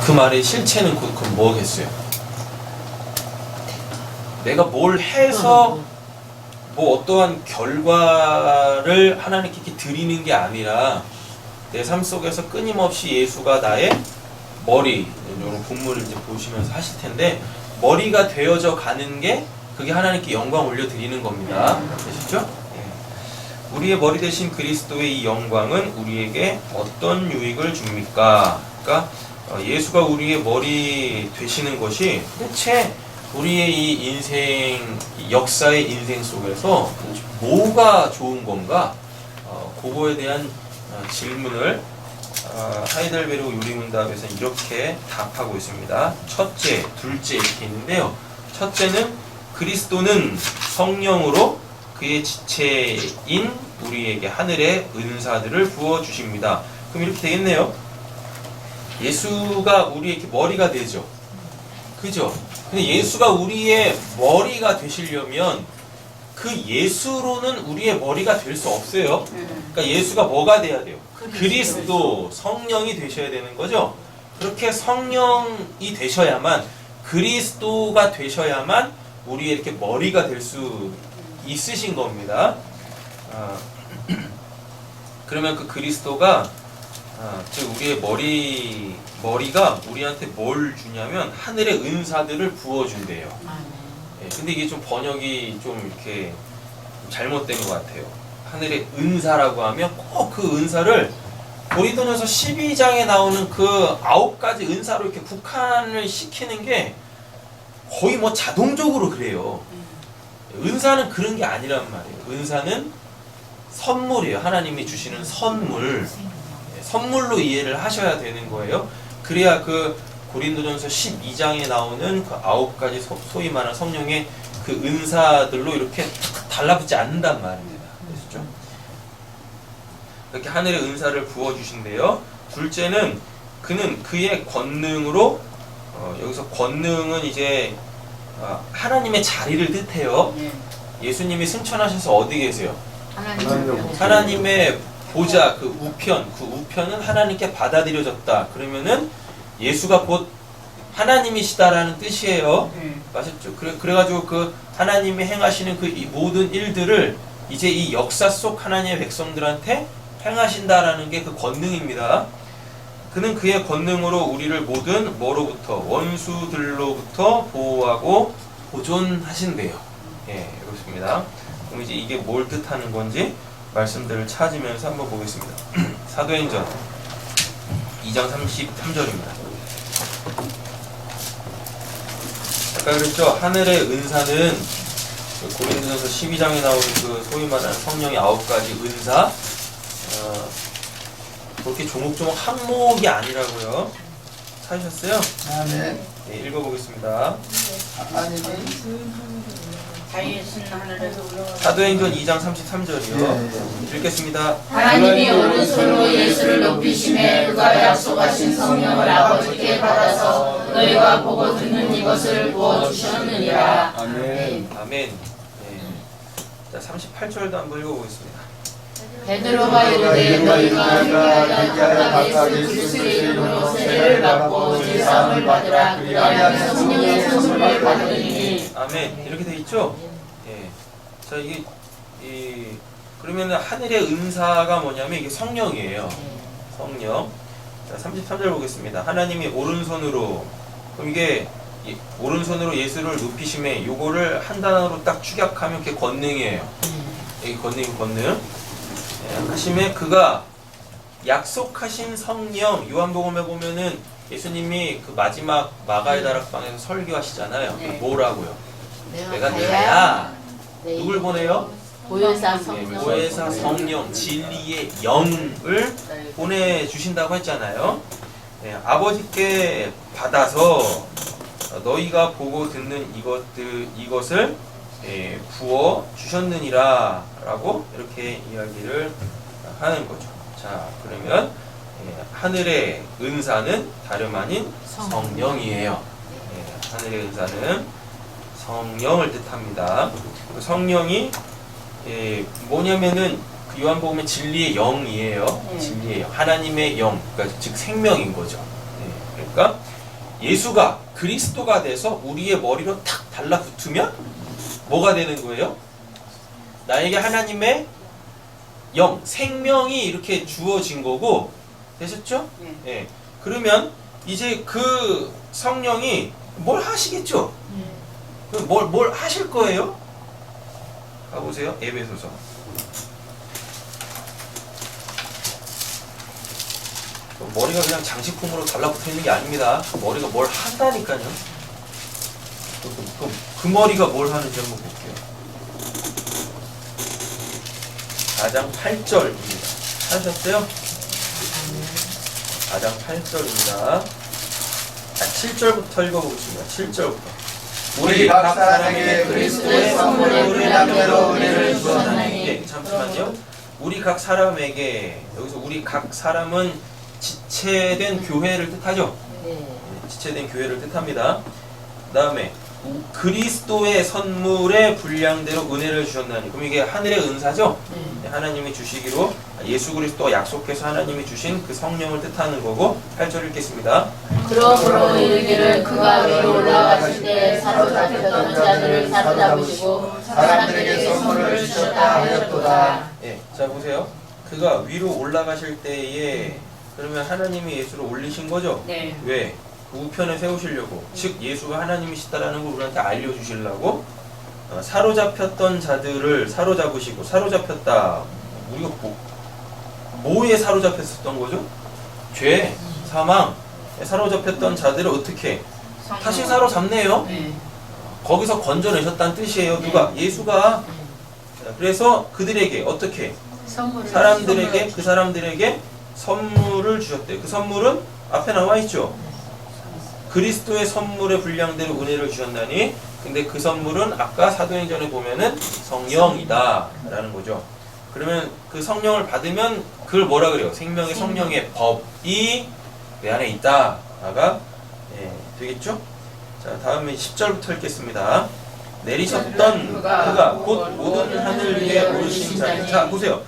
그 말의 실체는 그건 뭐겠어요? 내가 뭘 해서 뭐 어떠한 결과를 하나님께 이렇게 드리는 게 아니라 내 삶 속에서 끊임없이 예수가 나의 머리, 이런 본문을 이제 보시면서 하실 텐데, 머리가 되어져 가는 게 그게 하나님께 영광 올려드리는 겁니다. 되시죠? 예. 우리의 머리 대신 그리스도의 이 영광은 우리에게 어떤 유익을 줍니까? 그러니까 예수가 우리의 머리 되시는 것이 대체 우리의 이 인생, 역사의 인생 속에서 뭐가 좋은 건가? 그거에 대한 질문을 하이델베르그 요리문답에서 이렇게 답하고 있습니다. 첫째, 둘째 이렇게 있는데요. 첫째는 그리스도는 성령으로 그의 지체인 우리에게 하늘의 은사들을 부어주십니다. 그럼 이렇게 되겠네요. 예수가 우리에게 머리가 되죠. 그죠? 근데 예수가 우리의 머리가 되시려면 그 예수로는 우리의 머리가 될 수 없어요. 그러니까 예수가 뭐가 돼야 돼요? 그리스도, 성령이 되셔야 되는 거죠. 그렇게 성령이 되셔야만, 그리스도가 되셔야만 우리의 이렇게 머리가 될 수 있으신 겁니다. 그러면 그 그리스도가 즉 우리의 머리가 우리한테 뭘 주냐면 하늘의 은사들을 부어준대요. 근데 이게 좀 번역이 좀 이렇게 잘못된 것 같아요. 하늘의 은사라고 하면 꼭 그 은사를 고린도전서 12장에 나오는 그 9가지 은사로 이렇게 국한을 시키는 게 거의 뭐 자동적으로 그래요. 은사는 그런 게 아니란 말이에요. 은사는 선물이에요. 하나님이 주시는 선물. 선물로 이해를 하셔야 되는 거예요. 그래야 그 고린도전서 12장에 나오는 그 9가지 소위 말하는 성령의 그 은사들로 이렇게 달라붙지 않는단 말입니다. 아시죠? 이렇게 하늘의 은사를 부어주신대요. 둘째는 그는 그의 권능으로 여기서 권능은 이제 하나님의 자리를 뜻해요. 예수님이 승천하셔서 어디 계세요? 하나님의 보좌, 그 우편은 하나님께 받아들여졌다. 그러면은 예수가 곧 하나님이시다라는 뜻이에요. 맞았죠? 그래가지고 그 하나님이 행하시는 그 모든 일들을 이제 이 역사 속 하나님의 백성들한테 행하신다라는 게 그 권능입니다. 그는 그의 권능으로 우리를 모든 뭐로부터? 원수들로부터 보호하고 보존하신대요. 예, 그렇습니다. 그럼 이제 이게 뭘 뜻하는 건지 말씀들을 찾으면서 한번 보겠습니다. 사도행전 2장 33절입니다. 아까 그랬죠? 하늘의 은사는 고린도전서 12장에 나오는 그 소위 말하는 성령의 9가지 은사, 그렇게 조목조목 항목이 아니라고요. 찾으셨어요? 네. 네, 읽어보겠습니다. 사도행전 2장 33절이요. 읽겠습니다. 하나님이 오른손으로 예수를 높이심에 그가 약속하신 성령을 아버지께 받아서 너희가 보고 듣는 이것을 부어주셨느니라. 아멘. 아멘. 네. 자, 38절도 한번 읽어보겠습니다. 베드로가 이르되 너희가 얘기하여 예수 그리스도의 이름으로 세례를 받고 제사함을 받으라. 그리하면 성령의 선물을 받으리니. 아멘. 이렇게 돼 있죠? 예. 자, 이게 그러면 하늘의 은사가 뭐냐면 이게 성령이에요. 성령. 자, 33절 보겠습니다. 하나님이 오른손으로, 그럼 이게 오른손으로 예수를 높이심에 요거를 한 단어로 딱 축약하면 그게 권능이에요. 이게 권능. 하심에 그가 약속하신 성령, 요한복음에 보면은 예수님이 그 마지막 마가의 다락방에서 설교하시잖아요. 뭐라고요? 내가 가야 누굴 보내요? 보혜사 보혜사 성령, 진리의 영을 보내주신다고 했잖아요. 아버지께 받아서 너희가 보고 듣는 이것을 부어 주셨느니라 라고 이렇게 이야기를 하는 거죠. 자, 그러면 하늘의 은사는 다름 아닌 성령이에요. 하늘의 은사는 성령을 뜻합니다. 성령이 뭐냐면은 그 요한복음의 진리의 영이에요. 진리의 영, 하나님의 영, 그러니까 즉 생명인 거죠. 그러니까 예수가 그리스도가 돼서 우리의 머리로 탁 달라붙으면 뭐가 되는 거예요? 나에게 하나님의 영, 생명이 이렇게 주어진 거고, 되셨죠? 예. 그러면 이제 그 성령이 뭘 하시겠죠? 뭘 하실 거예요? 가보세요. 에베소서. 머리가 그냥 장식품으로 달라붙어 있는 게 아닙니다. 머리가 뭘 한다니까요. 그 머리가 뭘 하는지 한번 볼게요. 4장 8절입니다. 하셨어요? 4장 8절입니다. 7절부터 읽어보겠습니다. 7절부터. 우리 각 사람에게 그리스도의 선물의 분량대로 은혜를 주셨나니. 네, 잠시만요. 우리 각 사람에게, 여기서 우리 각 사람은 지체된 교회를 뜻하죠? 네. 지체된 교회를 뜻합니다. 그 다음에 그리스도의 선물의 분량대로 은혜를 주셨나니. 그럼 이게 하늘의 은사죠? 네. 하나님이 주시기로 예수 그리스도가 약속해서 하나님이 주신 그 성령을 뜻하는 거고. 8절 읽겠습니다. 그러므로 이르기를 그가 위로 올라가실 때 사로잡혔던 자들을 사로잡으시고 사람들에게 선물을 주셨다 하였도다. 예, 자 보세요. 그가 위로 올라가실 때에 그러면 하나님이 예수를 올리신 거죠? 네. 왜? 그 우편에 세우시려고. 즉 예수가 하나님이시다라는 걸 우리한테 알려주시려고. 사로잡혔던 자들을 사로잡으시고. 사로잡혔다. 우리가 뭐에 사로잡혔었던 거죠? 죄, 사망. 사로잡혔던 자들을 어떻게? 다시 사로잡네요. 네. 거기서 건져내셨다는 뜻이에요. 누가? 예수가. 그래서 그들에게 어떻게? 사람들에게, 그 사람들에게 선물을 주셨대요. 그 선물은 앞에 나와 있죠. 그리스도의 선물의 분량대로 은혜를 주셨나니. 근데 그 선물은 아까 사도행전에 보면은 성령이다 라는 거죠. 그러면 그 성령을 받으면 그걸 뭐라 그래요? 생명의 성령의 법이 내 안에 있다가 되겠죠? 자, 다음에 10절부터 읽겠습니다. 내리셨던 그가 곧 모든 하늘 위에 오르신 자니. 자, 보세요.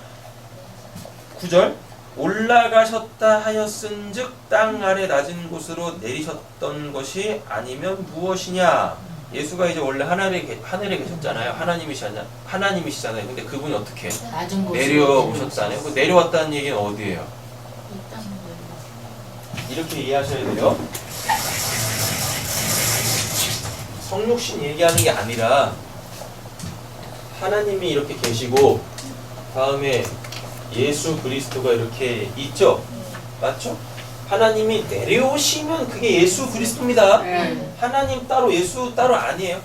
9절. 올라가셨다 하였은즉 땅 아래 낮은 곳으로 내리셨던 것이 아니면 무엇이냐? 예수가 이제 원래 하늘에 계셨잖아요. 하나님이시잖아요. 근데 그분이 어떻게 내려오셨잖아요. 그 내려왔다는 얘기는 어디예요? 이렇게 이해하셔야 돼요. 성육신 얘기하는 게 아니라 하나님이 이렇게 계시고 다음에 예수 그리스도가 이렇게 있죠? 맞죠? 하나님이 내려오시면 그게 예수 그리스도입니다. 하나님 따로 예수 따로 아니에요.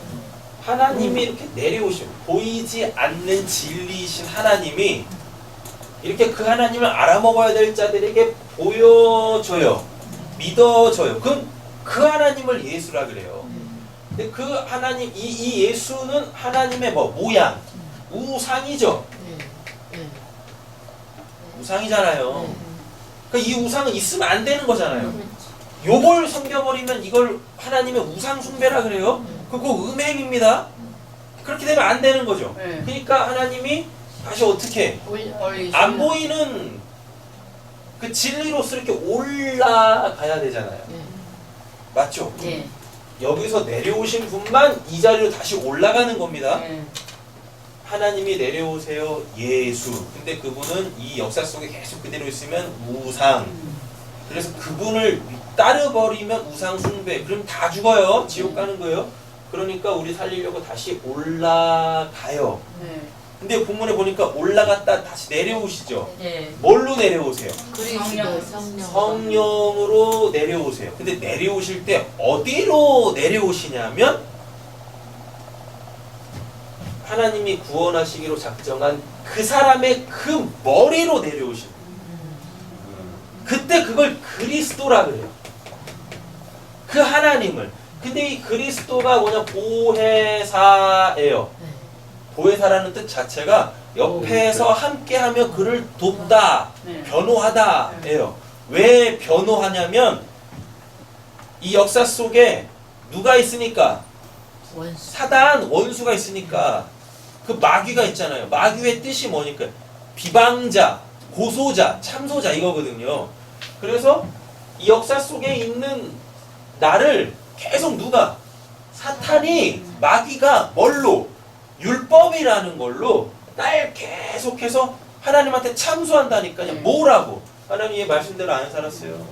하나님이 이렇게 내려오시면 보이지 않는 진리이신 하나님이 이렇게 그 하나님을 알아먹어야 될 자들에게 보여줘요. 믿어줘요. 그럼 그 하나님을 예수라 그래요. 근데 그 하나님 이 예수는 하나님의 모양, 우상이죠. 우상이잖아요. 그러니까 이 우상은 있으면 안 되는 거잖아요. 요걸 섬겨버리면 이걸 하나님의 우상 숭배라 그래요. 그거 음행입니다. 그렇게 되면 안 되는 거죠. 그러니까 하나님이 다시 어떻게 안 보이는 그 진리로서 이렇게 올라가야 되잖아요. 맞죠? 여기서 내려오신 분만 이 자리로 다시 올라가는 겁니다. 하나님이 내려오세요. 예수. 근데 그분은 이 역사 속에 계속 그대로 있으면 우상. 그래서 그분을 따르버리면 우상 숭배. 그럼 다 죽어요. 지옥 가는 거예요. 그러니까 우리 살리려고 다시 올라가요. 근데 본문에 보니까 올라갔다 다시 내려오시죠. 뭘로 내려오세요? 성령으로 내려오세요. 근데 내려오실 때 어디로 내려오시냐면 하나님이 구원하시기로 작정한 그 사람의 그 머리로 내려오시는 그때 그걸 그리스도라 그래요. 그 하나님을. 근데 이 그리스도가 뭐냐? 보혜사예요. 보혜사라는 뜻 자체가 옆에서 함께하며 그를 돕다, 변호하다예요. 왜 변호하냐면 이 역사 속에 누가 있으니까? 사단, 원수가 있으니까 그 마귀가 있잖아요. 마귀의 뜻이 뭐니까? 비방자, 고소자, 참소자 이거거든요. 그래서 이 역사 속에 있는 나를 계속 누가? 사탄이, 마귀가 뭘로? 율법이라는 걸로 날 계속해서 하나님한테 참소한다니까요. 뭐라고? 하나님의 말씀대로 안 살았어요.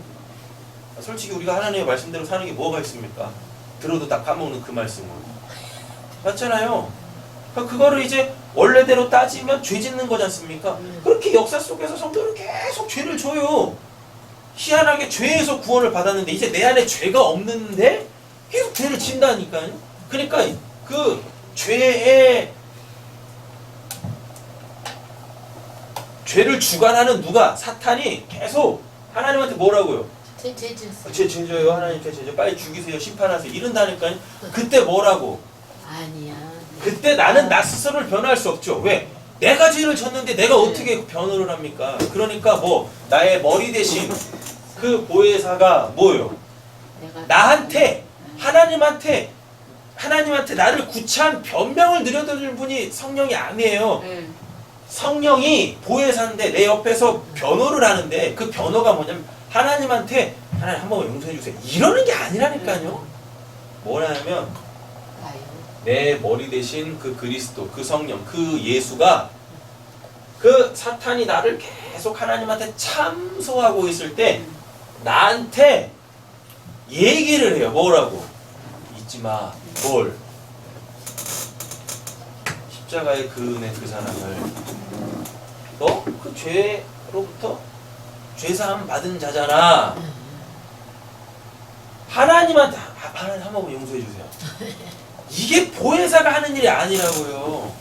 솔직히 우리가 하나님의 말씀대로 사는 게 뭐가 있습니까? 들어도 다 까먹는 그 말씀을. 맞잖아요. 그거를 이제 원래대로 따지면 죄 짓는 거지 않습니까? 그렇게 역사 속에서 성도는 계속 죄를 져요. 희한하게 죄에서 구원을 받았는데 이제 내 안에 죄가 없는데 계속 죄를 진다니까요. 그러니까 그 죄를 주관하는 누가? 사탄이 계속 하나님한테 뭐라고요? 죄 져요. 하나님 죄 져요. 빨리 죽이세요. 심판하세요. 이런다니까요. 그때 뭐라고? 아니야. 그때 나는 나 스스로를 변호할 수 없죠. 왜? 내가 죄를 졌는데 내가 어떻게 변호를 합니까? 그러니까 뭐 나의 머리 대신 그 보혜사가 뭐예요? 나한테 하나님한테 나를 구차한 변명을 드려드릴 분이 성령이 아니에요. 성령이 보혜사인데 내 옆에서 변호를 하는데 그 변호가 뭐냐면 하나님한테 하나님 한 번 용서해 주세요. 이러는 게 아니라니까요. 뭐냐면 내 머리 대신 그 그리스도, 그 성령, 그 예수가 그 사탄이 나를 계속 하나님한테 참소하고 있을 때 나한테 얘기를 해요. 뭐라고? 잊지 마. 뭘? 십자가의 그 은혜 그 사랑을. 너 그 죄로부터 죄사함 받은 자잖아. 하나님한테 하나님 한 번 용서해 주세요. 이게 보혜사가 하는 일이 아니라고요.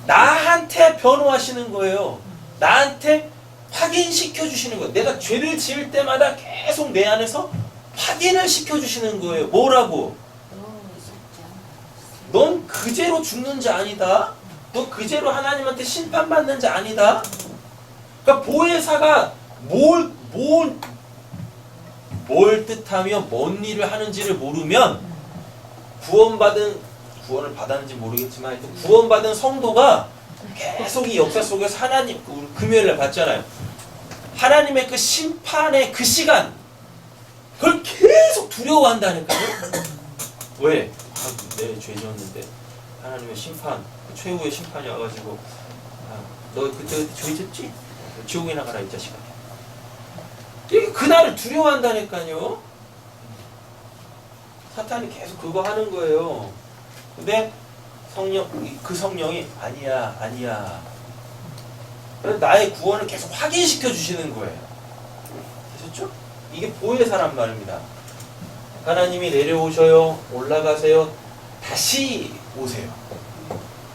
나한테 변호하시는 거예요. 나한테 확인시켜 주시는 거예요. 내가 죄를 지을 때마다 계속 내 안에서 확인을 시켜 주시는 거예요. 뭐라고? 넌 그죄로 죽는 자 아니다. 너 그죄로 하나님한테 심판받는 자 아니다. 그러니까 보혜사가 뭘 뜻하며 뭔 일을 하는지를 모르면 구원을 받았는지 모르겠지만 구원받은 성도가 계속 이 역사 속에서 하나님, 우리 금요일날 봤잖아요. 하나님의 그 심판의 그 시간, 그걸 계속 두려워한다니까요. 왜? 내 죄 지었는데 하나님의 심판, 최후의 심판이 와가지고 너 그때 죄 짓지? 지옥에 나가라 이 자식아. 이게 그날을 두려워한다니까요. 사탄이 계속 그거 하는 거예요. 근데 그 성령이 아니야. 그래서 나의 구원을 계속 확인시켜 주시는 거예요. 되셨죠? 이게 보혜사란 말입니다. 하나님이 내려오셔요. 올라가세요. 다시 오세요.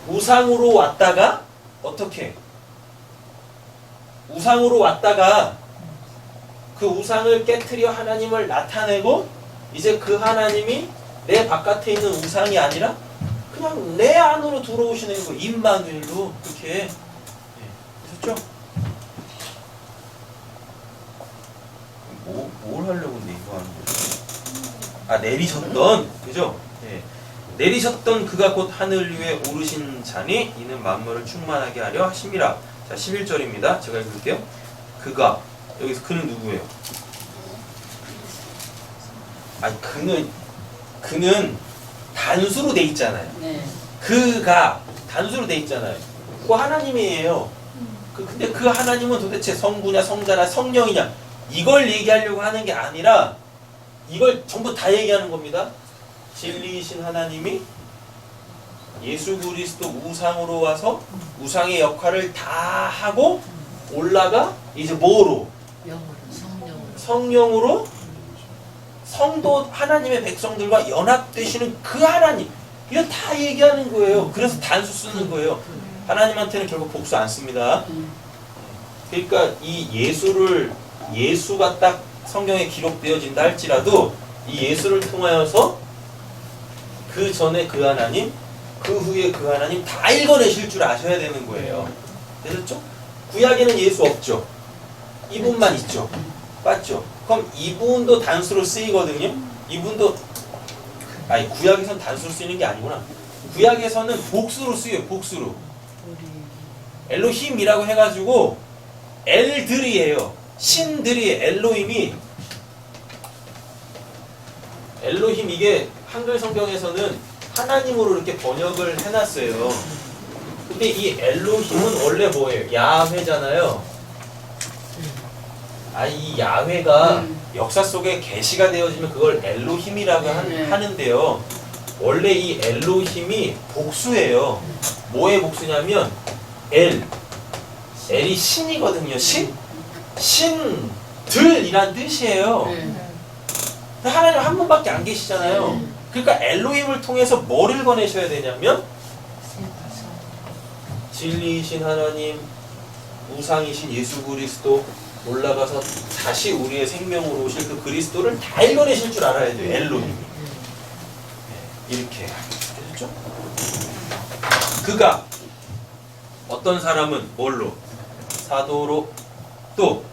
우상으로 왔다가 어떻게? 우상으로 왔다가 그 우상을 깨트려 하나님을 나타내고 이제 그 하나님이 내 바깥에 있는 우상이 아니라 그냥 내 안으로 들어오시는 거. 임마누엘로 그렇게. 되셨죠? 뭘 하려고 근데 이거 하는 거죠? 내리셨던, 그죠? 네. 내리셨던 그가 곧 하늘 위에 오르신 자니 이는 만물을 충만하게 하려 하심이라. 자, 11절입니다. 제가 읽을게요. 그가, 여기서 그는 누구예요? 그는 단수로 돼 있잖아요. 네. 그가 단수로 돼 있잖아요. 그거 하나님이에요. 근데 그 하나님은 도대체 성부냐 성자나 성령이냐 이걸 얘기하려고 하는 게 아니라 이걸 전부 다 얘기하는 겁니다. 진리이신 하나님이 예수 그리스도 우상으로 와서 우상의 역할을 다 하고 올라가 이제 뭐로? 성령으로 성도 하나님의 백성들과 연합되시는 그 하나님. 이거 다 얘기하는 거예요. 그래서 단수 쓰는 거예요. 하나님한테는 결국 복수 안 씁니다. 그러니까 이 예수가 딱 성경에 기록되어진다 할지라도 이 예수를 통하여서 그 전에 그 하나님, 그 후에 그 하나님 다 읽어내실 줄 아셔야 되는 거예요. 되셨죠? 구약에는 예수 없죠. 이분만 있죠. 맞죠? 그럼 이분도 단수로 쓰이거든요. 이분도 구약에서는 단수로 쓰이는 게 아니구나. 구약에서는 복수로 쓰여요. 복수로. 엘로힘이라고 해가지고 엘들이에요. 신들이 엘로힘이 엘로힘 이게 한글 성경에서는 하나님으로 이렇게 번역을 해놨어요. 근데 이 엘로힘은 원래 뭐예요? 야훼잖아요. 이 야훼가 역사 속에 계시가 되어지면 그걸 엘로힘이라고 하는데요. 원래 이 엘로힘이 복수예요. 뭐의 복수냐면 엘이 신이거든요. 신들이란 뜻이에요. 하나님 한 분밖에 안 계시잖아요. 그러니까 엘로힘을 통해서 뭐를 거내셔야 되냐면 진리이신 하나님, 우상이신 예수 그리스도 올라가서 다시 우리의 생명으로 오실 그 그리스도를 다 읽어내실 줄 알아야 돼요. 엘로힘이. 이렇게 되셨죠? 그가 어떤 사람은 뭘로? 사도로, 또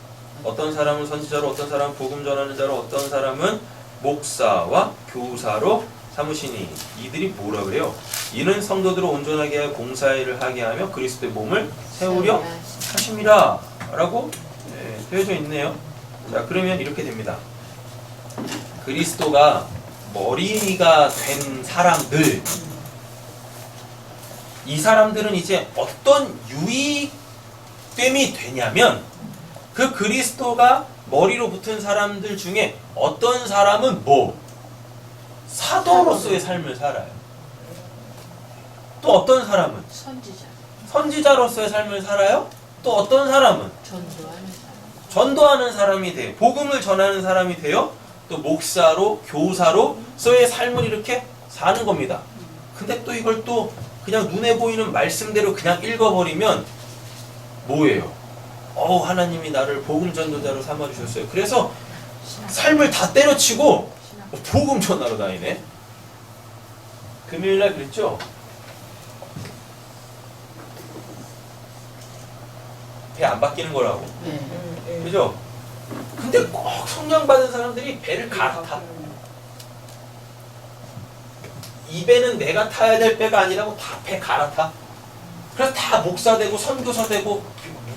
어떤 사람은 선지자로, 어떤 사람은 복음 전하는 자로, 어떤 사람은 목사와 교사로 삼으시니 이들이 뭐라 그래요? 이는 성도들을 온전하게 하여 봉사일을 하게 하며 그리스도의 몸을 세우려 하심이라 라고 되어져 있네요. 자, 그러면 이렇게 됩니다. 그리스도가 머리가 된 사람들, 이 사람들은 이제 어떤 유익됨이 되냐면 그 그리스도가 머리로 붙은 사람들 중에 어떤 사람은 사도로서의 삶을 살아요. 또 어떤 사람은 선지자로서의 삶을 살아요. 또 어떤 사람은 전도하는 사람이 돼요. 복음을 전하는 사람이 돼요. 또 목사로, 교사로서의 삶을 이렇게 사는 겁니다. 근데 또 이걸 또 그냥 눈에 보이는 말씀대로 그냥 읽어버리면 뭐예요? 하나님이 나를 복음 전도자로 삼아주셨어요. 그래서 삶을 다 때려치고 복음 전하러 다니네. 금요일날 그랬죠? 배 안 바뀌는 거라고. 그죠? 근데 꼭 성령 받은 사람들이 배를 갈아타. 이 배는 내가 타야 될 배가 아니라고 다 배 갈아타. 그래서 다 목사 되고 선교사 되고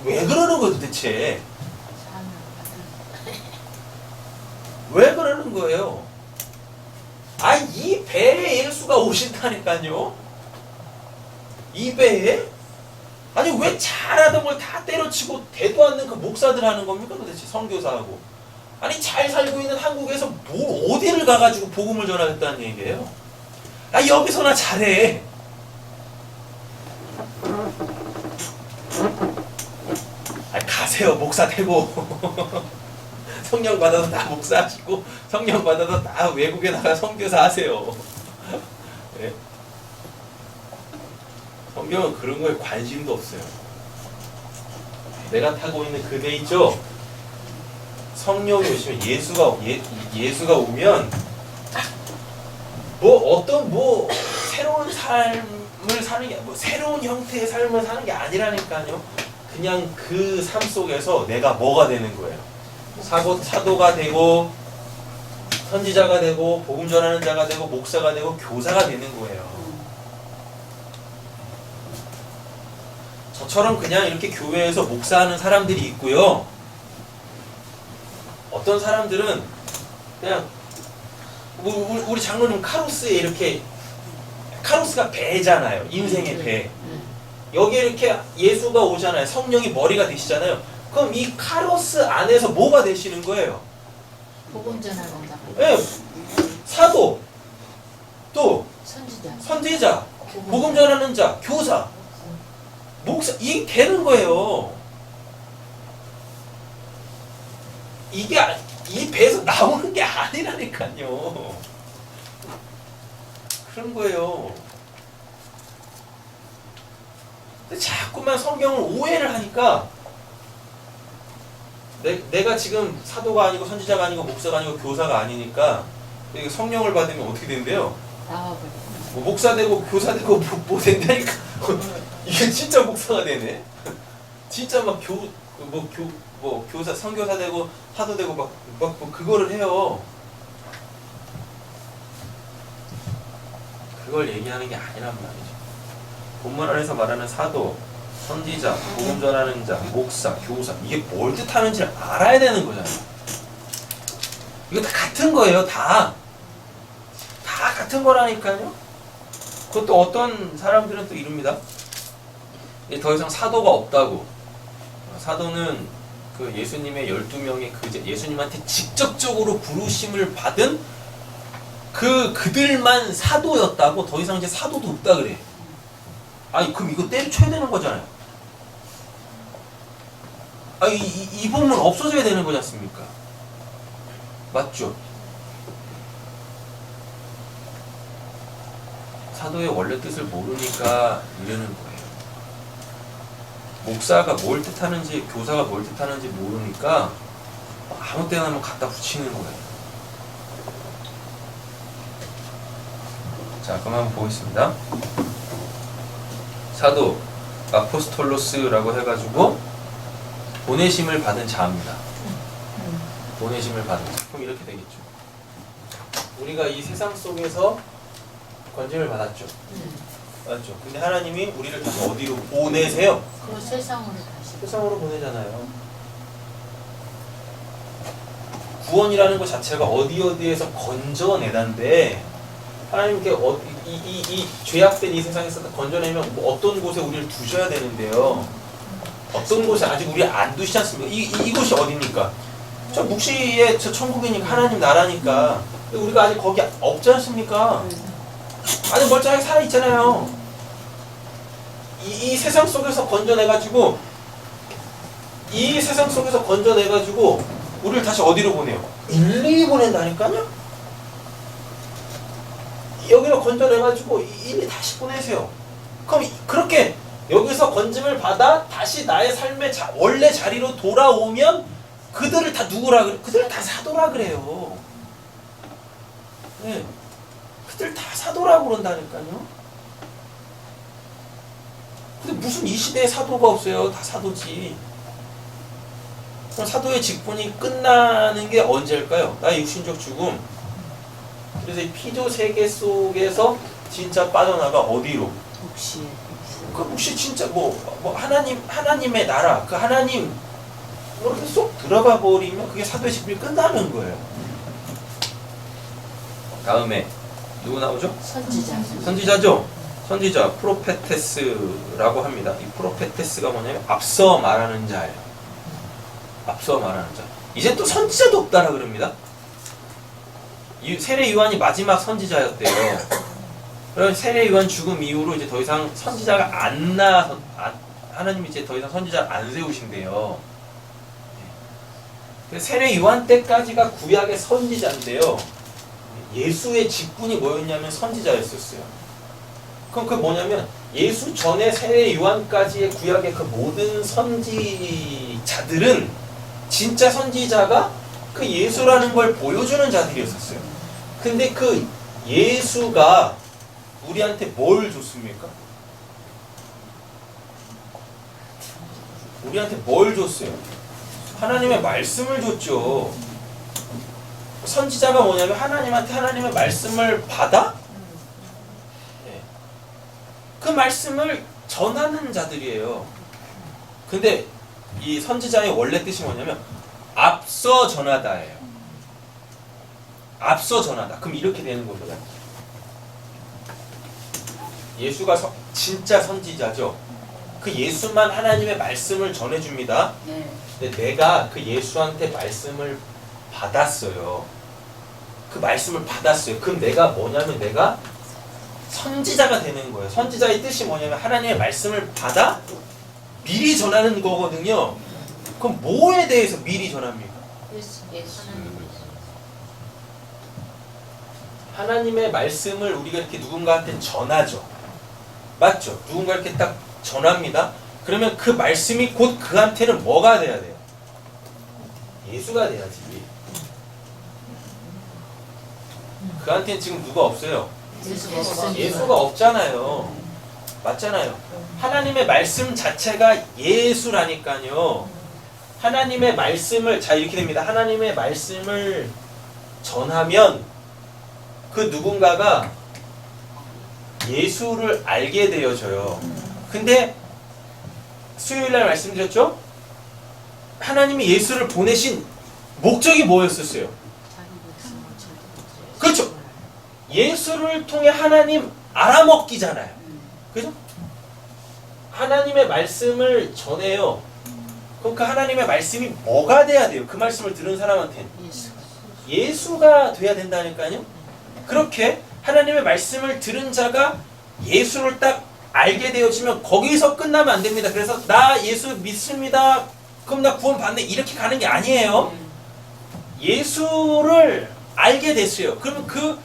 왜 그러는 거야 도대체? 왜 그러는 거예요? 이 배에 예수가 오신다니까요. 이 배에? 왜 잘하던 걸 다 때려치고 대도 않는 그 목사들 하는 겁니까 도대체? 선교사하고. 잘 살고 있는 한국에서 어디를 가가지고 복음을 전하겠다는 얘기예요? 여기서나 잘해. 가세요. 목사 되고 성령 받아서 다 목사하시고 성령 받아서 다 외국에 나가 선교사 하세요. 네. 성경은 그런 거에 관심도 없어요. 내가 타고 있는 그 배 있죠? 성령이 오시면 예수가 오면 새로운 삶을 사는 게 새로운 형태의 삶을 사는 게 아니라니까요. 그냥 그 삶 속에서 내가 뭐가 되는 거예요. 사도가 되고 선지자가 되고 복음 전하는 자가 되고 목사가 되고 교사가 되는 거예요. 저처럼 그냥 이렇게 교회에서 목사하는 사람들이 있고요. 어떤 사람들은 그냥 우리 장로님 카로스가 배잖아요. 인생의 배. 여기 이렇게 예수가 오잖아요. 성령이 머리가 되시잖아요. 그럼 이 카로스 안에서 뭐가 되시는 거예요? 복음 전하는 자. 네. 사도, 또 선지자, 복음 전하는 자, 교사, 목사, 이게 되는 거예요. 이게 이 배에서 나오는 게 아니라니까요. 그런 거예요. 근데 자꾸만 성경을 오해를 하니까 내가 지금 사도가 아니고 선지자가 아니고 목사가 아니고 교사가 아니니까 성령을 받으면 어떻게 된대요? 목사 되고 교사 되고 뭐 된다니까. 이게 진짜 목사가 되네. 진짜 막 교사 선교사 되고 사도 되고 막 그거를 해요. 그걸 얘기하는 게 아니란 말이죠. 본문 안에서 말하는 사도, 선지자, 복음 전하는 자, 목사, 교사, 이게 뭘 뜻하는지를 알아야 되는 거잖아요. 이거 다 같은 거예요, 다. 같은 거라니까요. 그것도 어떤 사람들은 또 이릅니다. 이제 더 이상 사도가 없다고. 사도는 그 예수님의 12명의 예수님한테 직접적으로 부르심을 받은 그들만 사도였다고. 더 이상 이제 사도도 없다 그래. 아니 그럼 이거 때려쳐야 되는 거잖아요. 아니 이 본문 없어져야 되는 거지 않습니까? 맞죠? 사도의 원래 뜻을 모르니까 이러는 거예요. 목사가 뭘 뜻하는지, 교사가 뭘 뜻하는지 모르니까 아무 때나 한번 갖다 붙이는 거예요. 자, 그럼 한번 보겠습니다. 사도 아포스톨로스라고 해가지고 보내심을 받은 자입니다. 보내심을 받은 자. 그럼 이렇게 되겠죠. 우리가 이 세상 속에서 건짐을 받았죠. 맞죠? 근데 하나님이 우리를 다시 어디로 보내세요? 그 세상으로 다시. 세상으로 보내잖아요. 구원이라는 것 자체가 어디에서 건져내단데, 하나님께 이 죄악된 이 세상에서 건져내면 뭐 어떤 곳에 우리를 두셔야 되는데요. 어떤 곳에 아직 우리 안 두시지 않습니까? 이곳이 어디입니까? 저 묵시의 저 천국이니까, 하나님 나라니까. 우리가 아직 거기 없지 않습니까? 아직 멀쩡하게 살아있잖아요. 이 세상 속에서 건져내가지고, 우리를 다시 어디로 보내요? 1, 2 보낸다니까요? 여기로 건져내가지고 1, 2 다시 보내세요. 그럼 그렇게 여기서 건짐을 받아 다시 나의 삶의 원래 자리로 돌아오면 그들을 다 누구라 그래? 그들을 다 사도라 그래요. 네. 그들 다 사도라고 그런다니까요. 근데 무슨 이 시대에 사도가 없어요. 다 사도지. 그럼 사도의 직분이 끝나는 게 언제일까요? 나의 육신적 죽음. 그래서 이 피조 세계 속에서 진짜 빠져나가 어디로? 묵시에. 그 혹시 진짜 뭐 하나님의 나라, 그 하나님 이렇게 쏙 들어가 버리면 그게 사도의 직분이 끝나는 거예요. 다음에 누구 나오죠? 선지자. 선지자죠? 선지자, 프로페테스라고 합니다. 이 프로페테스가 뭐냐면 앞서 말하는 자예요. 앞서 말하는 자. 이제 또 선지자도 없다라 그럽니다. 세례 요한이 마지막 선지자였대요. 그럼 세례 요한 죽음 이후로 이제 더 이상 선지자가 안 나와서 하나님이 이제 더 이상 선지자를 안 세우신대요. 세례 요한 때까지가 구약의 선지자인데요. 예수의 직분이 뭐였냐면 선지자였었어요. 그럼 그게 뭐냐면 예수 전에 세례 요한까지의 구약의 그 모든 선지자들은 진짜 선지자가 그 예수라는 걸 보여주는 자들이었었어요. 근데 그 예수가 우리한테 뭘 줬습니까? 우리한테 뭘 줬어요? 하나님의 말씀을 줬죠. 선지자가 뭐냐면 하나님한테 하나님의 말씀을 받아 그 말씀을 전하는 자들이에요. 근데 이 선지자의 원래 뜻이 뭐냐면 앞서 전하다예요. 앞서 전하다. 그럼 이렇게 되는 겁니다. 예수가 진짜 선지자죠. 그 예수만 하나님의 말씀을 전해줍니다. 근데 내가 그 예수한테 말씀을 받았어요. 그 말씀을 받았어요. 그럼 내가 뭐냐면 내가 선지자가 되는 거예요. 선지자의 뜻이 뭐냐면 하나님의 말씀을 받아 미리 전하는 거거든요. 그럼 뭐에 대해서 미리 전합니까? 예수. 하나님의 말씀을 우리가 이렇게 누군가한테 전하죠. 맞죠? 누군가 이렇게 딱 전합니다. 그러면 그 말씀이 곧 그한테는 뭐가 돼야 돼요? 예수가 돼야지. 그한테는 지금 누가 없어요? 예수가 없잖아요. 맞잖아요. 하나님의 말씀 자체가 예수라니까요. 하나님의 말씀을, 자 이렇게 됩니다. 하나님의 말씀을 전하면 그 누군가가 예수를 알게 되어져요. 근데 수요일날 말씀드렸죠? 하나님이 예수를 보내신 목적이 뭐였었어요? 그렇죠. 예수를 통해 하나님 알아먹기잖아요. 그죠? 하나님의 말씀을 전해요. 그럼 그 하나님의 말씀이 뭐가 돼야 돼요? 그 말씀을 들은 사람한테는 예수가 돼야 된다니까요. 그렇게 하나님의 말씀을 들은 자가 예수를 딱 알게 되어지면 거기서 끝나면 안 됩니다. 그래서 나 예수 믿습니다. 그럼 나 구원 받네. 이렇게 가는 게 아니에요. 예수를 알게 됐어요. 그러면 그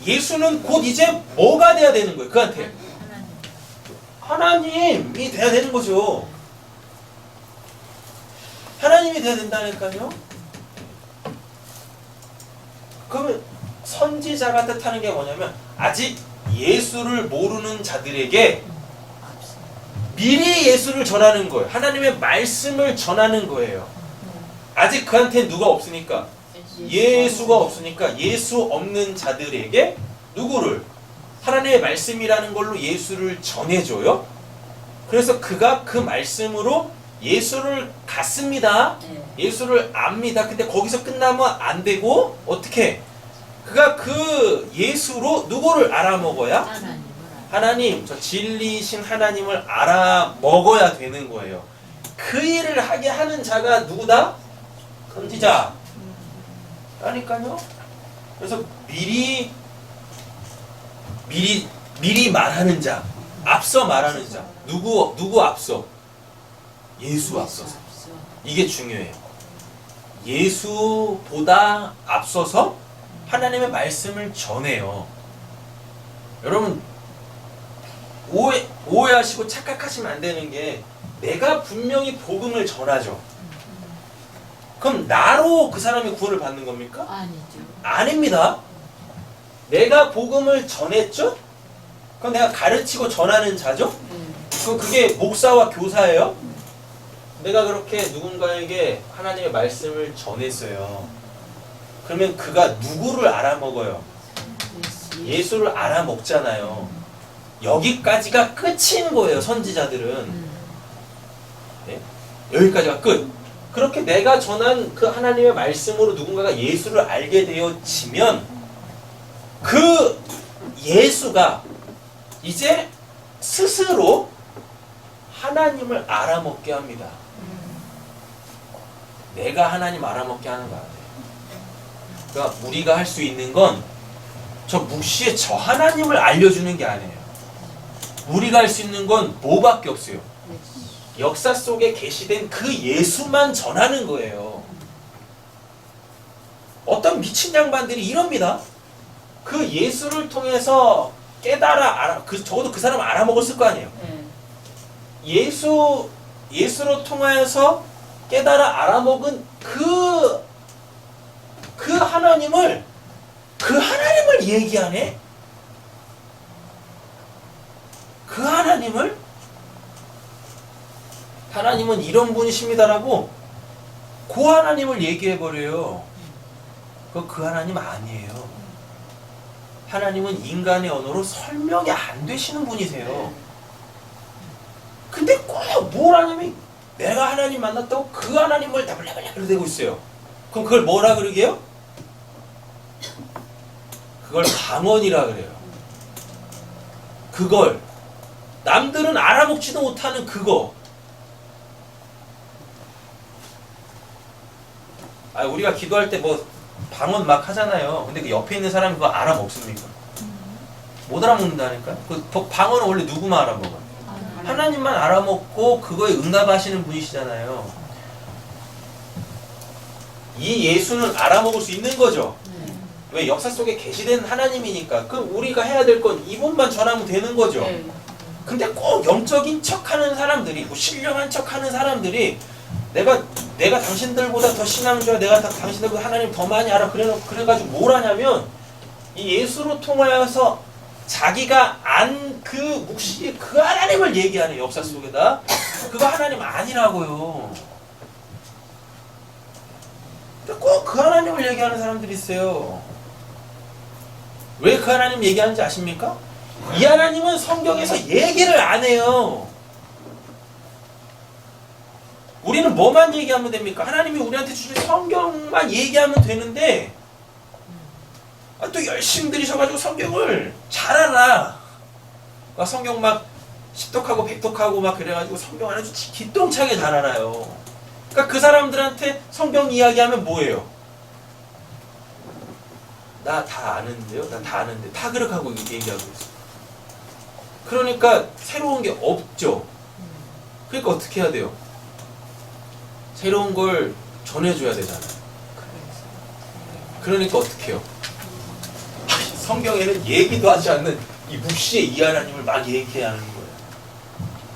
예수는 곧 이제 뭐가 돼야 되는 거예요? 그한테 하나님이 돼야 되는 거죠. 하나님이 돼야 된다니까요. 그러면 선지자가 뜻하는 게 뭐냐면 아직 예수를 모르는 자들에게 미리 예수를 전하는 거예요. 하나님의 말씀을 전하는 거예요. 아직 그한테 누가 없으니까 예수가 없으니까 예수 없는 자들에게 누구를? 하나님의 말씀이라는 걸로 예수를 전해줘요. 그래서 그가 그 말씀으로 예수를 갖습니다. 예수를 압니다. 근데 거기서 끝나면 안 되고 어떻게? 그가 그 예수로 누구를 알아먹어야? 하나님, 저 진리이신 하나님을 알아먹어야 되는 거예요. 그 일을 하게 하는 자가 누구다? 선지자. 그러니까요. 그래서 미리 말하는 자, 앞서 말하는 자. 누구 앞서? 예수 앞서서. 이게 중요해요. 예수보다 앞서서 하나님의 말씀을 전해요. 여러분 오해하시고 착각하시면 안 되는 게 내가 분명히 복음을 전하죠. 그럼 나로 그 사람이 구원을 받는 겁니까? 아니죠. 아닙니다. 내가 복음을 전했죠? 그럼 내가 가르치고 전하는 자죠? 그럼 그게 목사와 교사예요? 내가 그렇게 누군가에게 하나님의 말씀을 전했어요. 그러면 그가 누구를 알아먹어요? 예수를 알아먹잖아요. 여기까지가 끝인 거예요. 선지자들은. 네? 여기까지가 끝. 그렇게 내가 전한 그 하나님의 말씀으로 누군가가 예수를 알게 되어지면 그 예수가 이제 스스로 하나님을 알아먹게 합니다. 내가 하나님 알아먹게 하는 거 아니에요. 그러니까 우리가 할 수 있는 건 저 묵시에 저 하나님을 알려주는 게 아니에요. 우리가 할 수 있는 건 뭐밖에 없어요. 역사 속에 계시된 그 예수만 전하는 거예요. 어떤 미친 양반들이 이럽니다. 그 예수를 통해서 깨달아 적어도 그 사람 알아먹었을 거 아니에요. 예수로 통하여서 깨달아 알아먹은 그 하나님을 얘기하네. 그 하나님은 이런 분이십니다라고 그 하나님을 얘기해버려요. 그 하나님 아니에요. 하나님은 인간의 언어로 설명이 안 되시는 분이세요. 근데 꼭 뭘 하냐면 내가 하나님 만났다고 그 하나님을 나불나불나불 대고 있어요. 그럼 그걸 뭐라 그러게요? 그걸 방언이라 그래요. 그걸 남들은 알아먹지도 못하는 그거. 우리가 기도할 때 뭐 방언 막 하잖아요. 근데 그 옆에 있는 사람이 그거 알아먹습니까? 못 알아먹는다니까. 그 방언은 원래 누구만 알아먹어요? 하나님만 알아먹고 그거에 응답하시는 분이시잖아요. 이 예수는 알아먹을 수 있는 거죠. 왜? 역사 속에 계시된 하나님이니까. 그럼 우리가 해야 될 건 이분만 전하면 되는 거죠. 근데 꼭 영적인 척하는 사람들이, 뭐 신령한 척하는 사람들이 내가 당신들보다 더 신앙 좋아, 내가 당신들보다 하나님 더 많이 알아, 그래가지고 뭘 하냐면 이 예수로 통하여서 자기가 안 그 묵시 그 하나님을 얘기하는 역사 속에다. 그거 하나님 아니라고요. 꼭 그 하나님을 얘기하는 사람들이 있어요. 왜 그 하나님 얘기하는지 아십니까? 이 하나님은 성경에서 얘기를 안 해요. 우리는 뭐만 얘기하면 됩니까? 하나님이 우리한테 주신 성경만 얘기하면 되는데 또 열심히 들이셔가지고 성경을 잘 알아. 막 성경 막 10독하고 100독하고 막 그래가지고 성경 아주 기똥차게 잘 알아요. 그러니까 그 사람들한테 성경 이야기하면 뭐예요? 나 다 아는데요? 나 다 아는데 다 그렇게 얘기하고 있어. 그러니까 새로운 게 없죠. 그러니까 어떻게 해야 돼요? 새로운 걸 전해줘야 되잖아요. 그러니까 어떻게 해요? 성경에는 얘기도 하지 않는 이 묵시의 이 하나님을 막 얘기해야 하는 거예요.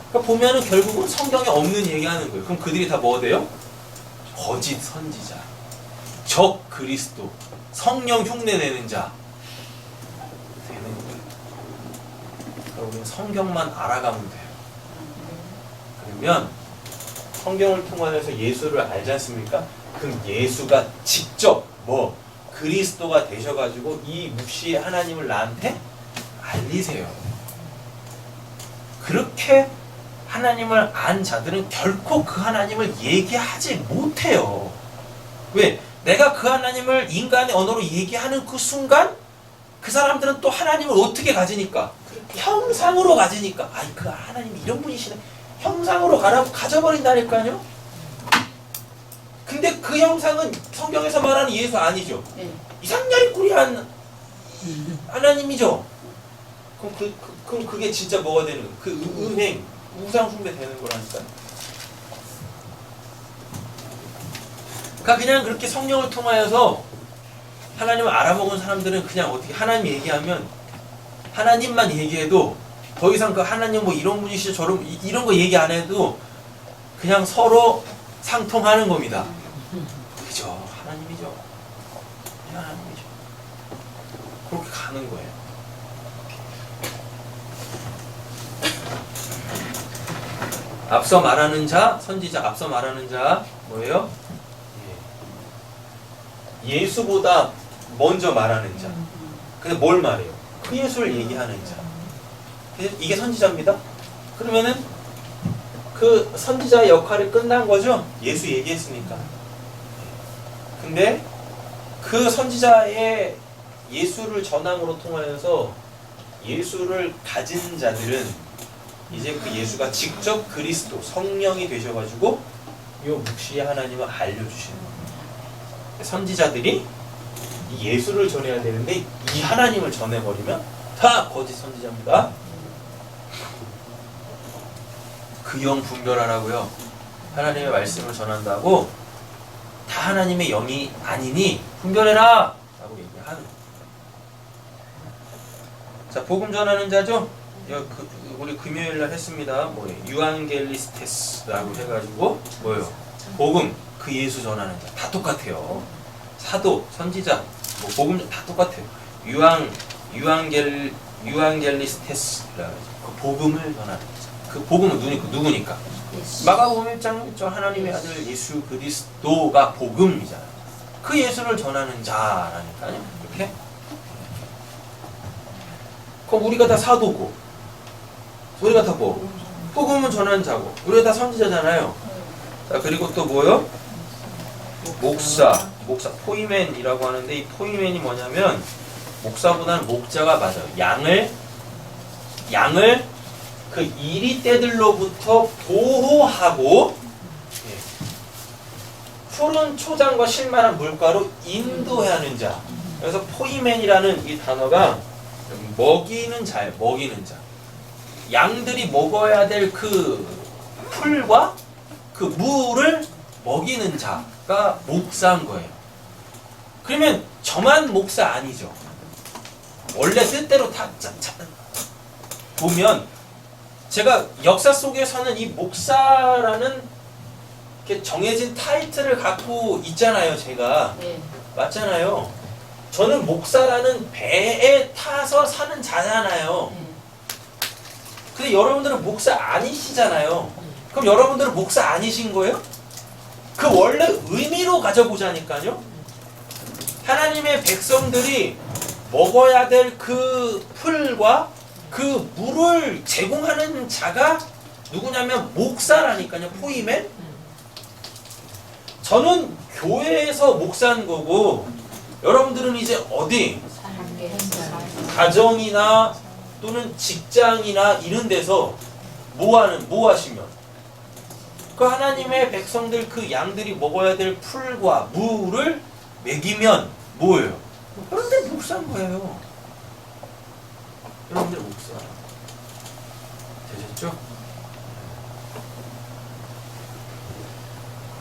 그러니까 보면은 결국은 성경에 없는 얘기하는 거예요. 그럼 그들이 다 뭐 돼요? 거짓 선지자, 적 그리스도, 성령 흉내내는 자 되는 거예요. 그러니까 우리는 성경만 알아가면 돼요. 그러면 성경을 통해서 예수를 알지 않습니까? 그럼 예수가 직접 뭐 그리스도가 되셔가지고 이 묵시의 하나님을 나한테 알리세요. 그렇게 하나님을 안 자들은 결코 그 하나님을 얘기하지 못해요. 왜? 내가 그 하나님을 인간의 언어로 얘기하는 그 순간 그 사람들은 또 하나님을 어떻게 가지니까? 형상으로 가지니까. 아이 그 하나님 이런 분이시네. 형상으로 가져버린다니까요. 근데 그 형상은 성경에서 말하는 예수 아니죠. 네. 이상야리꾸리한 하나님이죠. 그럼 그게 진짜 뭐가 되는 거예요? 그 음행, 우상 숭배 되는 거라니까요. 그러니까 그냥 그렇게 성령을 통하여서 하나님을 알아먹은 사람들은 그냥 어떻게 하나님 얘기하면 하나님만 얘기해도 더 이상 그 하나님 뭐 이런 분이시죠 저런 이런 거 얘기 안 해도 그냥 서로 상통하는 겁니다. 그죠? 하나님이죠. 그냥 하나님이죠. 그렇게 가는 거예요. 앞서 말하는 자, 선지자, 앞서 말하는 자 뭐예요? 예수보다 먼저 말하는 자. 근데 뭘 말해요? 그 예수를 얘기하는 자. 이게 선지자입니다. 그러면은 그 선지자의 역할이 끝난 거죠? 예수 얘기했으니까. 근데 그 선지자의 예수를 전함으로 통하여서 예수를 가진 자들은 이제 그 예수가 직접 그리스도 성령이 되셔가지고 이 묵시의 하나님을 알려주시는 거예요. 선지자들이 이 예수를 전해야 되는데 이 하나님을 전해버리면 다 거짓 선지자입니다. 그 영 분별하라고요. 하나님의 말씀을 전한다고 다 하나님의 영이 아니니 분별해라 라고 얘기하는 거예요. 자, 복음 전하는 자죠. 우리 금요일날 했습니다. 뭐예요? 유앙겔리스테스라고 해가지고 뭐예요? 복음, 그 예수 전하는 자. 다 똑같아요. 사도, 선지자, 뭐 복음 다 똑같아요. 유앙겔리스테스라고 그 복음을 전하는 자. 그 복음은 누구니까? 마가복음 1장 1절 하나님의 아들 예수 그리스도가 복음이잖아요. 그 예수를 전하는 자라니까요. 이렇게. 그럼 우리가 다 사도고, 우리가 다 뭐? 복음을 전하는 자고, 우리가 다 선지자잖아요. 자, 그리고 또 뭐요? 목사, 포이맨이라고 하는데 이 포이맨이 뭐냐면 목사보다는 목자가 맞아요. 양을 그 이리떼들로부터 보호하고 푸른 초장과 실만한 물가로 인도하는 자. 그래서 포이맨이라는 이 단어가 먹이는 자예요. 먹이는 자. 양들이 먹어야 될 그 풀과 그 물을 먹이는 자가 목사인 거예요. 그러면 저만 목사 아니죠. 원래 뜻대로 다 보면 제가 역사 속에서는 이 목사라는 이렇게 정해진 타이틀을 갖고 있잖아요. 제가 네. 맞잖아요. 저는 목사라는 배에 타서 사는 자잖아요. 네. 근데 여러분들은 목사 아니시잖아요. 그럼 여러분들은 목사 아니신 거예요? 그 원래 의미로 가져보자니까요. 하나님의 백성들이 먹어야 될 그 풀과 그 물을 제공하는 자가 누구냐면 목사라니까요. 포이맨. 저는 교회에서 목사인 거고 여러분들은 이제 어디? 가정이나 또는 직장이나 이런 데서 뭐 하시면 그 하나님의 백성들 그 양들이 먹어야 될 풀과 물을 먹이면 뭐예요? 여러분들 목사인 거예요. 여러분들 목사 되셨죠?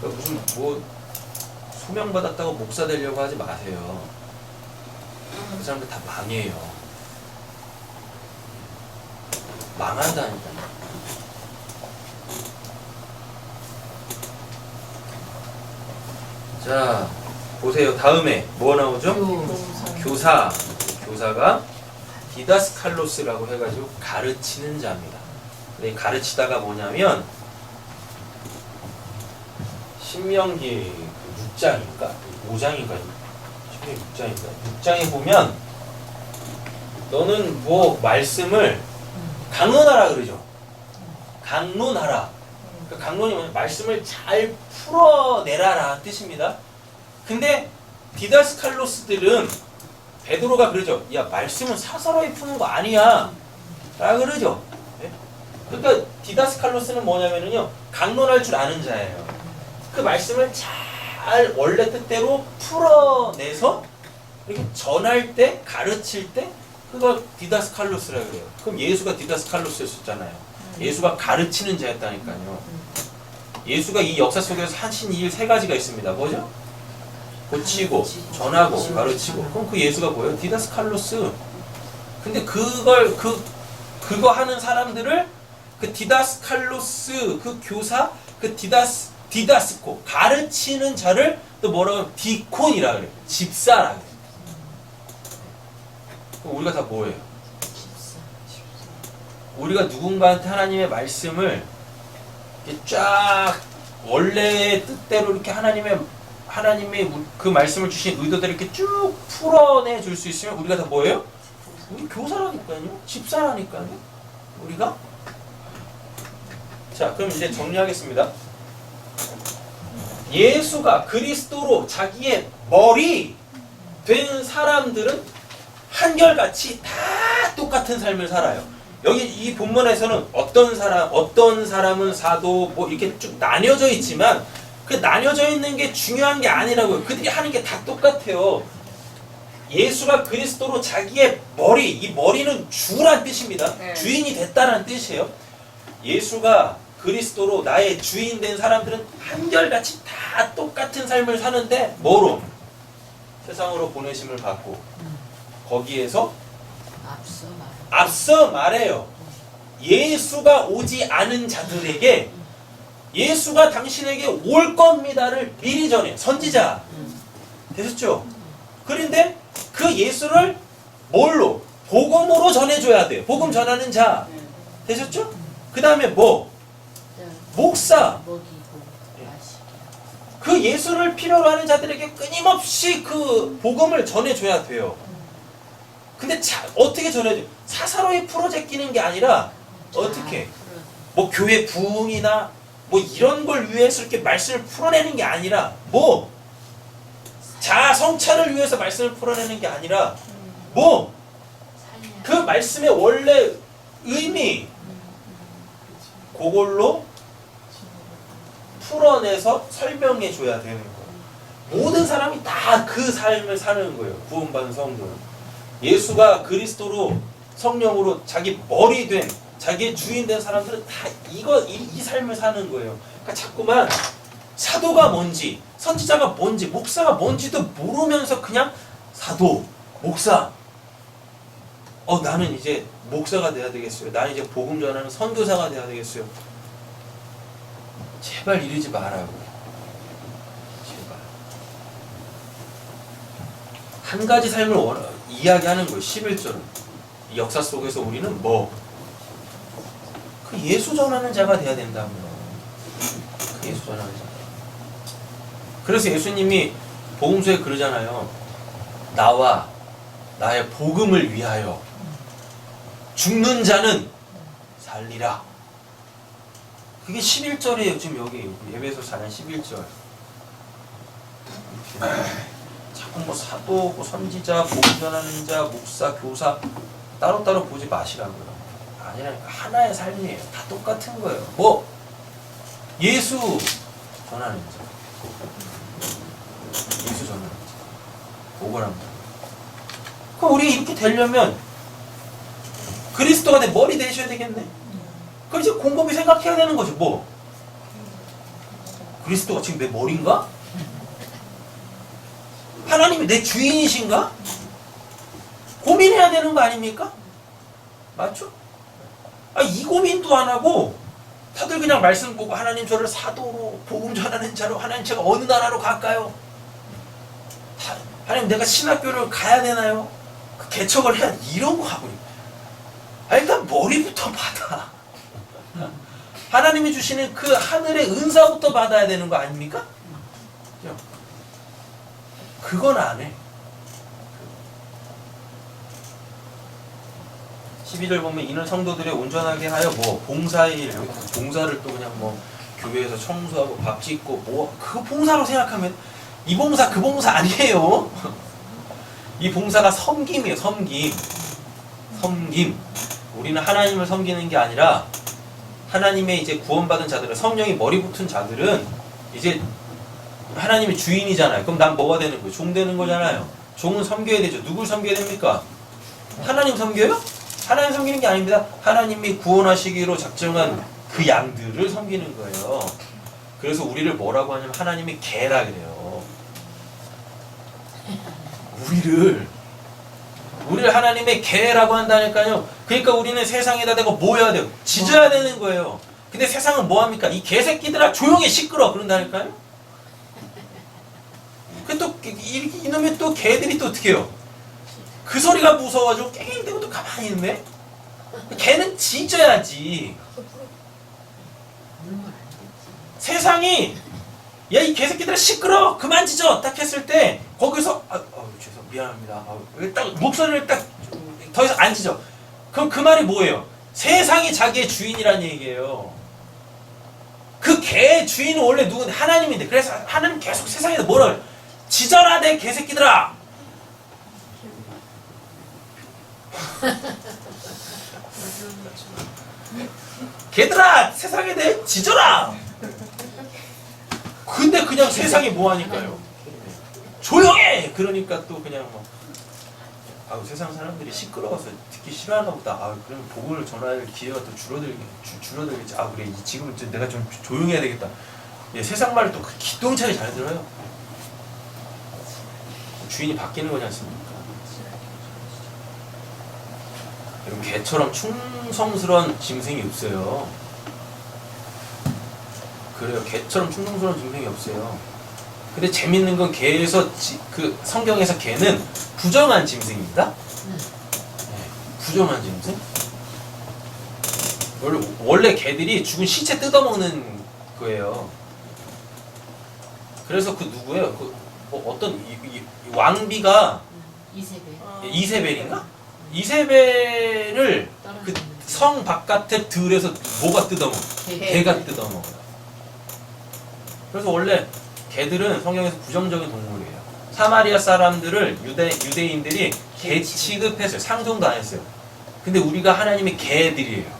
그러니까 무슨 뭐 소명 받았다고 목사 되려고 하지 마세요. 그 사람들 다 망해요. 망한다니까요. 자, 보세요. 다음에 뭐 나오죠? 교사. 교사가 디다스칼로스라고 해가지고 가르치는 자입니다. 근데 가르치다가 뭐냐면 신명기 6장인가 5장인가 6장인가 6장에 보면 너는 뭐 말씀을 강론하라 그러죠. 강론하라. 그 강론이 뭐냐면 말씀을 잘 풀어내라라는 뜻입니다. 근데 디다스칼로스들은 베드로가 그러죠. 야, 말씀은 사사로이 푸는 거 아니야 라 그러죠. 네? 그러니까 디다스칼로스는 뭐냐면요 강론할 줄 아는 자예요. 그 말씀을 잘 원래 뜻대로 풀어내서 이렇게 전할 때 가르칠 때 그거 디다스칼로스라 그래요. 그럼 예수가 디다스칼로스였잖아요. 예수가 가르치는 자였다니까요. 예수가 이 역사 속에서 하신 일 세 가지가 있습니다. 뭐죠? 고치고, 전하고, 가르치고. 그럼 그 예수가 뭐예요? 디다스칼로스. 근데 그거 하는 사람들을 그 디다스칼로스, 그 교사, 그 디다스코, 가르치는 자를 또 뭐라고 하면 디콘이라 그래요. 집사라 그래요. 그럼 우리가 다 뭐예요? 우리가 누군가한테 하나님의 말씀을 이렇게 쫙 원래의 뜻대로 이렇게 하나님의 그 말씀을 주신 의도대로 이렇게 쭉 풀어내 줄 수 있으면 우리가 다 뭐예요? 우리 교사라니까요. 집사라니까요. 우리가. 자, 그럼 이제 정리하겠습니다. 예수가 그리스도로 자기의 머리 된 사람들은 한결같이 다 똑같은 삶을 살아요. 여기 이 본문에서는 어떤 사람은 사도 뭐 이렇게 쭉 나뉘어져 있지만 그 나뉘어져 있는 게 중요한 게 아니라고요. 그들이 하는 게 다 똑같아요. 예수가 그리스도로 자기의 머리, 이 머리는 주란 뜻입니다. 네. 주인이 됐다는 뜻이에요. 예수가 그리스도로 나의 주인 된 사람들은 한결같이 다 똑같은 삶을 사는데 뭐로? 세상으로 보내심을 받고 거기에서 앞서 말해요. 예수가 오지 않은 자들에게 예수가 당신에게 올 겁니다를 미리 전해. 선지자. 되셨죠? 그런데 그 예수를 뭘로? 복음으로 전해줘야 돼요. 복음 전하는 자. 되셨죠? 그 다음에 뭐? 목사. 그 예수를 필요로 하는 자들에게 끊임없이 그 복음을 전해줘야 돼요. 근데 어떻게 전해줘요? 사사로이 풀어제끼는 게 아니라 어떻게? 뭐 교회 부흥이나 뭐 이런 걸 위해서 이렇게 말씀을 풀어내는 게 아니라 뭐? 자아 성찰을 위해서 말씀을 풀어내는 게 아니라 뭐? 그 말씀의 원래 의미 그걸로 풀어내서 설명해 줘야 되는 거예요. 모든 사람이 다 그 삶을 사는 거예요. 구원받은 성도는. 예수가 그리스도로 성령으로 자기 머리 된 자기의 주인 된 사람들은 다 이 삶을 사는 거예요. 그러니까 자꾸만 사도가 뭔지, 선지자가 뭔지, 목사가 뭔지도 모르면서 그냥 사도, 목사. 나는 이제 목사가 돼야 되겠어요. 나는 이제 복음 전하는 선교사가 돼야 되겠어요. 제발 이러지 말라고. 제발. 한 가지 삶을 이야기하는 거예요. 11절은. 이 역사 속에서 우리는 뭐? 그 예수 전하는 자가 돼야 된다고요. 그 예수 전하는 자. 그래서 예수님이 복음서에 그러잖아요. 나와 나의 복음을 위하여 죽는 자는 살리라. 그게 11절이에요. 지금 여기 예배에서 자는 11절. 뭐 사도, 뭐 선지자, 복음 전하는 자, 목사, 교사 따로따로 보지 마시라고요. 아니라니까. 하나의 삶이에요. 다 똑같은 거예요. 뭐 예수 전하는 자, 예수 전하는 자, 오거랍니다. 그럼 우리 이렇게 되려면 그리스도가 내 머리 되셔야 되겠네. 그럼 이제 곰곰이 생각해야 되는 거죠. 뭐 그리스도가 지금 내 머리인가? 하나님이 내 주인이신가? 고민해야 되는 거 아닙니까? 맞죠? 이 고민도 안 하고 다들 그냥 말씀 보고 하나님 저를 사도로 복음 전하는 자로 하나님 제가 어느 나라로 갈까요? 하나님 내가 신학교를 가야 되나요? 그 개척을 해야 이런 거 하고 일단 머리부터 받아. 하나님이 주시는 그 하늘의 은사부터 받아야 되는 거 아닙니까? 그건 안 해. 12절 보면 이는 성도들의 온전하게 하여 뭐 봉사의 일, 봉사를 또 그냥 뭐 교회에서 청소하고 밥 짓고 뭐 그거 봉사로 생각하면 이 봉사 그 봉사 아니에요. 이 봉사가 섬김이에요. 섬김. 우리는 하나님을 섬기는 게 아니라 하나님의 이제 구원받은 자들은 성령이 머리 붙은 자들은 이제 하나님의 주인이잖아요. 그럼 난 뭐가 되는 거예요? 종 되는 거잖아요. 종은 섬겨야 되죠. 누굴 섬겨야 됩니까? 하나님 섬겨요? 하나님 섬기는 게 아닙니다. 하나님이 구원하시기로 작정한 그 양들을 섬기는 거예요. 그래서 우리를 뭐라고 하냐면 하나님의 개라 그래요. 우리를 하나님의 개라고 한다니까요. 그러니까 우리는 세상에다 대고 뭐 해야 돼요? 짖어야 되는 거예요. 근데 세상은 뭐 합니까? 이 개새끼들아 조용히 시끄러 그런다니까요. 그 또 이놈의 또 개들이 또 어떻게 해요? 그 소리가 무서워가지고 깽깽대고 또 가만히 있네. 개는 짖어야지. 세상이 야 이 개새끼들아 시끄러 그만 짖어 딱 했을 때 거기서 죄송 미안합니다. 딱 목소리를 딱 더 이상 안 짖어. 그럼 그 말이 뭐예요? 세상이 자기의 주인이란 얘기예요. 그 개의 주인은 원래 누군데? 하나님인데. 그래서 하나님 계속 세상에서 뭐라 해요? 짖어라 내 개새끼들아. 개들아 세상에 대해 짖어라. 근데 그냥 세상이 뭐하니까요? 조용해. 그러니까 또 그냥 뭐 세상 사람들이 시끄러워서 듣기 싫어하나 보다. 그러면 복음을 전할 기회가 또 줄어들겠지. 그래 지금은 내가 좀 조용해야 되겠다. 세상 말을 또 기똥차게 잘 들어요. 주인이 바뀌는 거지 않습니까? 여러분 개처럼 충성스러운 짐승이 없어요. 그래요. 개처럼 충성스러운 짐승이 없어요. 근데 재밌는 건 개에서 그 성경에서 개는 부정한 짐승입니다. 부정한 짐승. 원래 개들이 죽은 시체 뜯어먹는 거예요. 그래서 그 누구예요? 어떤 이 왕비가 이세벨인가? 이세벨을 그 성 바깥에 들에서 뭐가 뜯어먹어? 개가 뜯어먹어요. 그래서 원래 개들은 성경에서 부정적인 동물이에요. 사마리아 사람들을 유대인들이 개 취급했어요. 상종도 안 했어요. 근데 우리가 하나님의 개들이에요.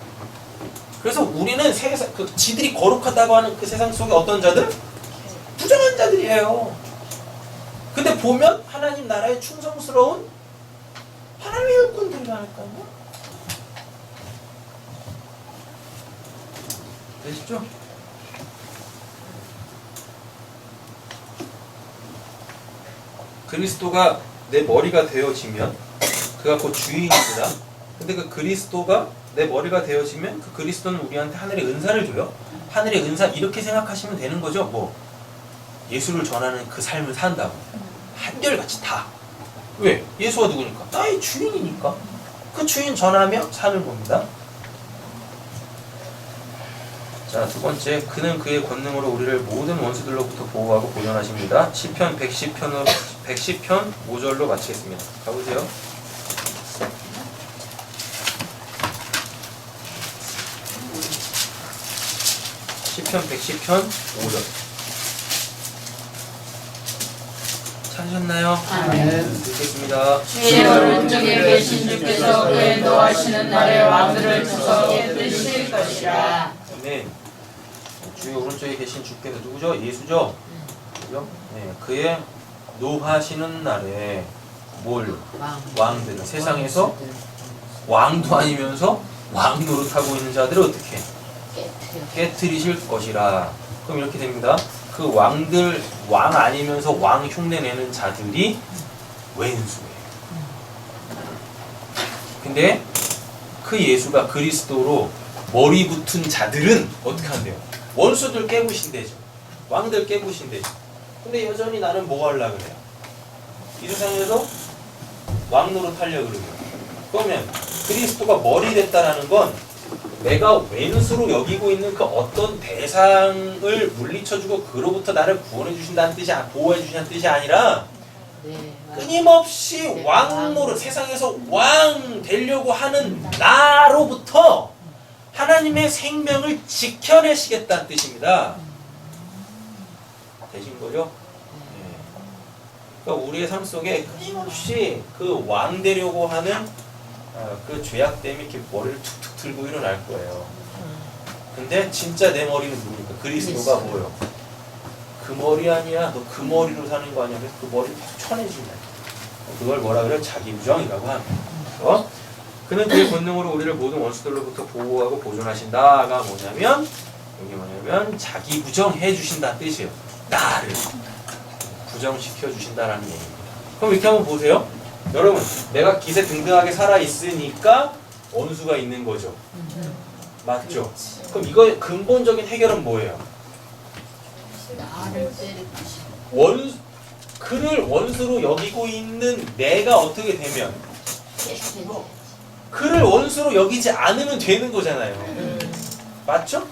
그래서 우리는 지들이 거룩하다고 하는 그 세상 속에 어떤 자들? 부정한 자들이에요. 근데 보면 하나님 나라에 충성스러운 하나님의 일꾼들이라니까요. 되시죠? 그리스도가 내 머리가 되어지면 그가 곧 주인이구나. 근데 그 그리스도가 내 머리가 되어지면 그 그리스도는 우리한테 하늘의 은사를 줘요. 하늘의 은사 이렇게 생각하시면 되는 거죠. 뭐 예수를 전하는 그 삶을 산다고. 한결같이 다. 왜? 예수가 누구니까? 나의 주인이니까. 그 주인 전하며 사는 겁니다. 자, 두 번째, 그는 그의 권능으로 우리를 모든 원수들로부터 보호하고 보존하십니다. 시편 110편 5절로 마치겠습니다. 가보세요. 시편 110편 5절. 찾으셨나요? 아멘. 읽겠습니다. 주의 오른쪽에 계신 주께서 그의 노하시는 날에 왕들을 주석에 뜨실 것이라. 네. 주의 오른쪽에 계신 주께서 누구죠? 예수죠? 그죠? 네. 그의 노하시는 날에 뭘? 왕들을 세상에서 왕도 아니면서 왕 노릇하고 있는 자들을 어떻게? 깨트리실 것이라. 그럼 이렇게 됩니다. 그 왕들, 왕 아니면서 왕 흉내내는 자들이 왼수예요. 근데 그 예수가 그리스도로 머리 붙은 자들은 어떻게 한대요? 원수들 깨부신대죠. 왕들 깨부신대죠. 근데 여전히 나는 뭐 하려고 그래요? 이 세상에서 왕 노릇하려고 그래요. 그러면 그리스도가 머리 됐다라는 건 내가 왼수로 여기고 있는 그 어떤 대상을 물리쳐주고 그로부터 나를 구원해 주신다는 뜻이, 보호해 주신다는 뜻이 아니라 끊임없이 왕 노릇, 세상에서 왕 되려고 하는 나로부터 하나님의 생명을 지켜내시겠다는 뜻입니다. 되신 거죠? 네. 그러니까 우리의 삶 속에 끊임없이 그 왕 되려고 하는 그 죄악 때문에 이렇게 머리를 툭툭 들고 일어날 거예요. 근데 진짜 내 머리는 누구니까? 그리스도가 뭐예요? 그 머리 아니야. 너 그 머리로 사는 거 아니야. 그래서 그 머리를 계속 쳐내준다. 그걸 뭐라 그래요? 자기부정이라고 합니다. 어? 그는 그의 본능으로 우리를 모든 원수들로부터 보호하고 보존하신다가 뭐냐면, 이게 뭐냐면 자기 부정해 주신다는 뜻이에요. 나를 부정시켜 주신다라는 얘기입니다. 그럼 이렇게 한번 보세요. 여러분, 내가 기세 등등하게 살아 있으니까 원수가 있는 거죠. 맞죠? 그럼 이거의 근본적인 해결은 뭐예요? 나를 때리듯이. 그를 원수로 여기고 있는 내가 어떻게 되면 그를 원수로 여기지 않으면 되는 거잖아요. 맞죠?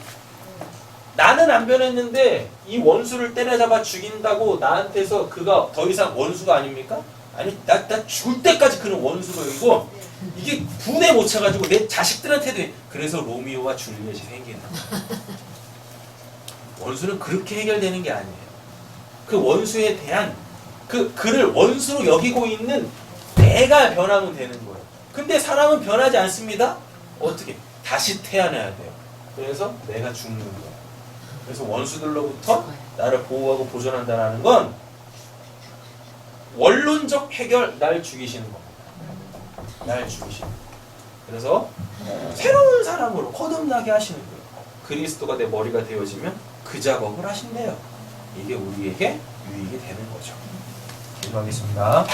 나는 안 변했는데 이 원수를 때려잡아 죽인다고 나한테서 그가 더 이상 원수가 아닙니까? 아니, 나 죽을 때까지 그는 원수로 여기고 이게 분에 못 차가지고 내 자식들한테도 그래서 로미오와 줄리엣이 생기는 원수는 그렇게 해결되는 게 아니에요. 그 원수에 대한 그를 원수로 여기고 있는 내가 변하면 되는 거예요. 근데 사람은 변하지 않습니다. 어떻게? 다시 태어나야 돼요. 그래서 내가 죽는 거예요. 그래서 원수들로부터 나를 보호하고 보존한다는 건 원론적 해결, 날 죽이시는 겁니다. 날 죽이시는 거예요. 그래서 새로운 사람으로 거듭나게 하시는 거예요. 그리스도가 내 머리가 되어지면 그 작업을 하신대요. 이게 우리에게 유익이 되는 거죠. 기도하겠습니다.